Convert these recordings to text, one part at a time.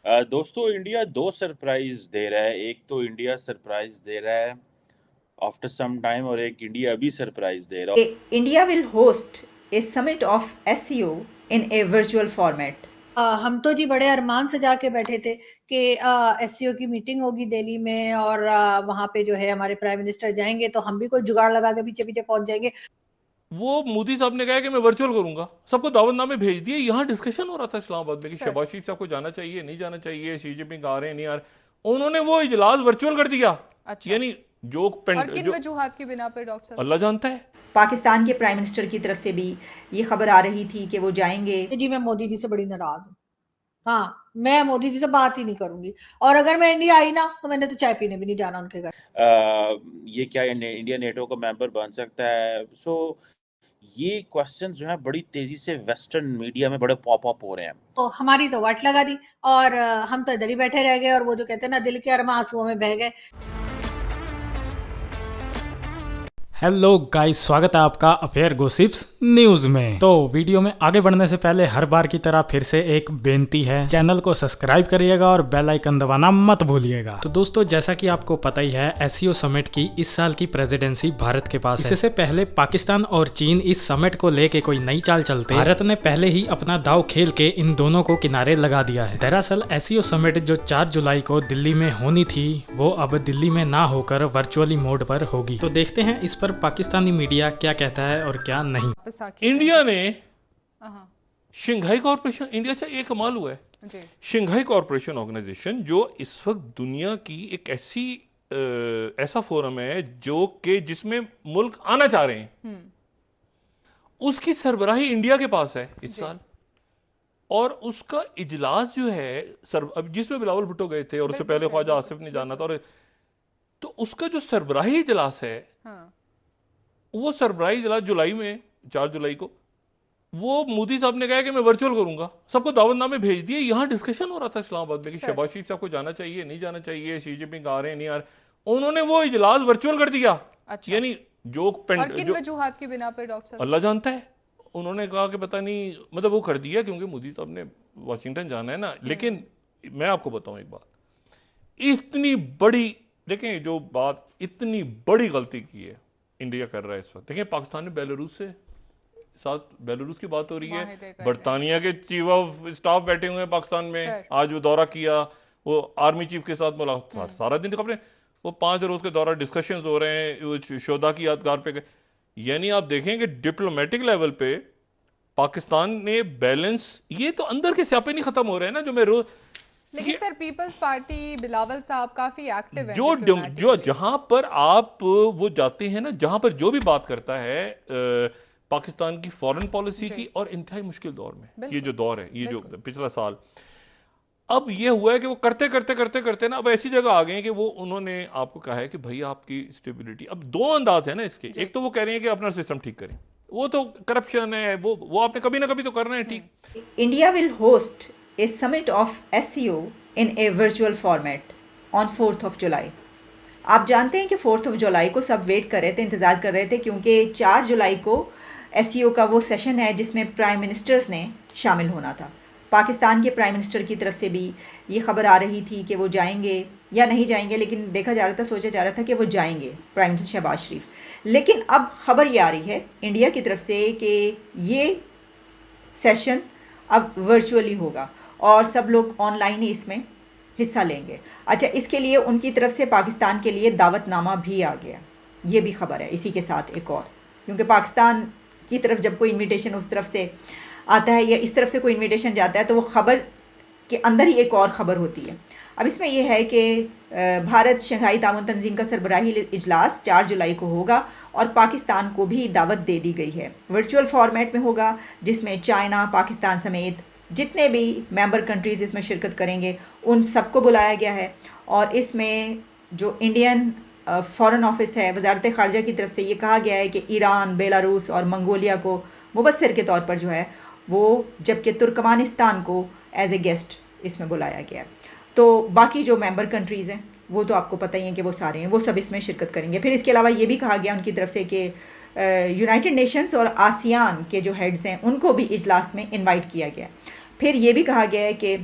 दोस्तों इंडिया दो सरप्राइज दे रहा है। एक तो इंडिया सरप्राइज दे रहा है आफ्टर सम टाइम, और एक इंडिया अभी सरप्राइज दे रहा India will host a summit of SEO in a virtual format. हम तो जी बड़े अरमान से जाके बैठे थे कि एससीओ की मीटिंग होगी दिल्ली में और वहां पे जो है हमारे प्राइम मिनिस्टर जाएंगे तो हम भी कोई जुगाड़ लगा के पीछे पीछे पहुंच जाएंगे। वो मोदी साहब ने कहा कि मैं वर्चुअल करूंगा, सबको दावतनामे भेज दिए। यहाँ डिस्कशन हो रहा था इस्लामाबाद में कि शहबाज शरीफ साहब को जाना चाहिए नहीं जाना चाहिए, शी जिनपिंग आ रहे हैं नहीं आ रहे। उन्होंने वो इजलास वर्चुअल कर दिया। अच्छा। यानी जो और किन जो वजूहात की बिना पे डॉक्टर साहब? अल्लाह जानता है। पाकिस्तान के प्राइम मिनिस्टर की तरफ से भी ये खबर आ रही थी कि वो जाएंगे। जी मैं मोदी जी से बड़ी नाराज हूँ। हाँ, मैं मोदी जी से बात ही नहीं करूंगी और अगर मैं इंडिया आई ना तो मैंने तो चाय पीने भी नहीं जाना उनके घर। ये क्या इंडिया नेटो का मेंबर बन सकता है? ये क्वेश्चंस जो है बड़ी तेजी से वेस्टर्न मीडिया में बड़े पॉप अप हो रहे हैं। तो हमारी तो वाट लगा दी और हम तो इधर ही बैठे रह गए और वो जो कहते हैं ना दिल के अरमा आंसुओं में बह गए। हेलो गाइस, स्वागत है आपका अफेयर गॉसिप्स न्यूज में। तो वीडियो में आगे बढ़ने से पहले हर बार की तरह फिर से एक बेनती है, चैनल को सब्सक्राइब करिएगा और बेल आइकन दबाना मत भूलिएगा। तो दोस्तों, जैसा कि आपको पता ही है, एससीओ समिट की इस साल की प्रेसिडेंसी भारत के पास है। इससे पहले पाकिस्तान और चीन इस समिट को लेके कोई नई चाल चलते, भारत ने पहले ही अपना दाव खेल के इन दोनों को किनारे लगा दिया है। दरअसल एससीओ समिट जो 4 जुलाई को दिल्ली में होनी थी, वो अब दिल्ली में ना होकर वर्चुअली मोड पर होगी। तो देखते हैं इस पर पाकिस्तानी मीडिया क्या कहता है और क्या नहीं। इंडिया ने हाँ शंघाई कॉरपोरेशन, इंडिया से एक कमाल हुआ है। जी। शंघाई कॉरपोरेशन ऑर्गेनाइजेशन जो इस वक्त दुनिया की एक ऐसा फोरम है जो कि जिसमें मुल्क आना चाह रहे हैं, उसकी सरबराही इंडिया के पास है इस साल। और उसका इजलास जो है अब जिसमें बिलावल भुट्टो गए थे और उससे पहले ख्वाजा आसिफ ने जाना था, और तो उसका जो सरबराही इजलास है, हाँ। वो सरबराही इजलास जुलाई में 4 जुलाई को, वो मोदी साहब ने कहा कि मैं वर्चुअल करूंगा, सबको दावतनामे भेज दिए। यहाँ डिस्कशन हो रहा था इस्लामाबाद में कि शहबाज शरीफ साहब को जाना चाहिए नहीं जाना चाहिए, शी जिनपिंग आ रहे हैं नहीं आ रहे। उन्होंने वो इजलास वर्चुअल कर दिया। अच्छा। यानी जो और किन वजूहात की बिना पे डॉक्टर साहब? अल्लाह जानता है। उन्होंने कहा कि पता नहीं, मतलब वो कर दिया क्योंकि मोदी साहब ने वाशिंगटन जाना है ना। लेकिन मैं आपको बताऊं एक बात, इतनी बड़ी, देखें जो बात, इतनी बड़ी गलती की है इंडिया कर रहा है इस वक्त। देखें पाकिस्तान में बेलारूस से साथ, बेलारूस की बात हो रही है, बरतानिया के चीफ ऑफ स्टाफ बैठे हुए हैं पाकिस्तान में, आज वो दौरा किया, वो आर्मी चीफ के साथ मुलाकात, सारा दिन खबरें, वो 5 रोज के दौरा, डिस्कशन हो रहे हैं, वो शोधा की यादगार पे गए। यानी आप देखेंगे डिप्लोमेटिक लेवल पे पाकिस्तान ने बैलेंस, ये तो अंदर के स्यापे नहीं खत्म हो रहे हैं ना, जो मैं रोज। लेकिन सर पीपल्स पार्टी बिलावल साहब काफी एक्टिव है जो जहां पर आप वो जाते हैं ना, जहां पर जो भी बात करता है पाकिस्तान की फॉरेन पॉलिसी की, और इंतहाई मुश्किल दौर में, ये जो दौर है, ये जो पिछला साल, अब ये हुआ है कि वो करते करते करते करते ना अब ऐसी जगह आ गए हैं कि वो उन्होंने आपको कहा है कि भाई आपकी स्टेबिलिटी, अब दो अंदाज है ना इसके। एक तो वो कह रहे हैं कि अपना सिस्टम ठीक करें, वो तो करप्शन है, वो आपने कभी ना कभी तो करना है ठीक। India will host a summit of SEO in a virtual format on 4th of July. आप जानते हैं कि 4th of July को सब वेट कर रहे थे, इंतज़ार कर रहे थे, क्योंकि 4 जुलाई को SEO का वो सेशन है जिसमें प्राइम मिनिस्टर्स ने शामिल होना था। पाकिस्तान के प्राइम मिनिस्टर की तरफ से भी ये खबर आ रही थी कि वो जाएंगे या नहीं जाएंगे, लेकिन देखा जा रहा था, सोचा जा रहा था कि वो जाएंगे, प्राइम मिनिस्टर शहबाज शरीफ। लेकिन अब खबर ये आ रही है इंडिया की तरफ से कि ये सेशन अब वर्चुअली होगा और सब लोग ऑनलाइन ही इसमें हिस्सा लेंगे। अच्छा, इसके लिए उनकी तरफ से पाकिस्तान के लिए दावतनामा भी आ गया, ये भी खबर है इसी के साथ एक और, क्योंकि पाकिस्तान की तरफ जब कोई इनविटेशन उस तरफ से आता है या इस तरफ से कोई इनविटेशन जाता है तो वो खबर के अंदर ही एक और ख़बर होती है। अब इसमें यह है कि भारत शंघाई ताउन तंजीम का सरबराही इजलास 4 जुलाई को होगा और पाकिस्तान को भी दावत दे दी गई है। वर्चुअल फॉर्मेट में होगा जिसमें चाइना, पाकिस्तान समेत जितने भी मेंबर कंट्रीज़ इसमें शिरकत करेंगे उन सबको बुलाया गया है। और इसमें जो इंडियन फ़ॉरेन ऑफिस है, वजारत ख़ारजा की तरफ से ये कहा गया है कि ईरान, बेलारूस और मंगोलिया को मुबस्सिर के तौर पर जो है वो, जबकि तुर्कमानिस्तान को एज ए गेस्ट इसमें बुलाया गया है। तो बाकी जो मेंबर कंट्रीज़ हैं वो तो आपको पता ही है कि वो सारे हैं, वो सब इसमें शिरकत करेंगे। फिर इसके अलावा ये भी कहा गया उनकी तरफ से कि यूनाइटेड नेशंस और आसियान के जो हेड्स हैं उनको भी इजलास में इनवाइट किया गया। फिर ये भी कहा गया है कि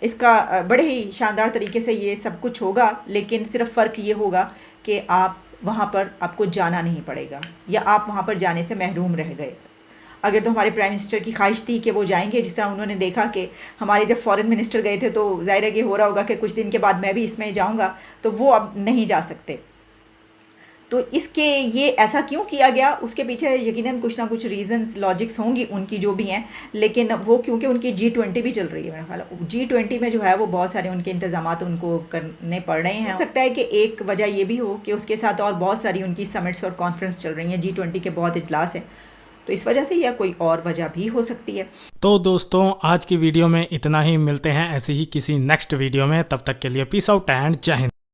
इसका बड़े ही शानदार तरीके से ये सब कुछ होगा, लेकिन सिर्फ फ़र्क ये होगा कि आप वहाँ पर आपको जाना नहीं पड़ेगा या आप वहाँ पर जाने से महरूम रह गए। अगर तो हमारे प्राइम मिनिस्टर की ख्वाहिश थी कि वो जाएंगे, जिस तरह उन्होंने देखा कि हमारे जब फॉरेन मिनिस्टर गए थे तो ज़ाहिर है कि हो रहा होगा कि कुछ दिन के बाद मैं भी इसमें जाऊँगा, तो वो अब नहीं जा सकते। तो इसके ये ऐसा क्यों किया गया, उसके पीछे यकीनन कुछ ना कुछ रीज़न्स लॉजिक्स होंगी उनकी जो भी हैं, लेकिन वो क्योंकि उनकी G20 भी चल रही है, मेरा ख्याल G20 में जो है वो बहुत सारे उनके इंतजामात उनको करने पड़ रहे हैं। हो सकता है कि एक वजह ये भी हो कि उसके साथ और बहुत सारी उनकी समिट्स और कॉन्फ्रेंस चल रही हैं, G20 के बहुत इजलास हैं, तो इस वजह से या कोई और वजह भी हो सकती है। तो दोस्तों आज की वीडियो में इतना ही, मिलते हैं ऐसे ही किसी नेक्स्ट वीडियो में, तब तक के लिए पीस आउट एंड जय हिंद।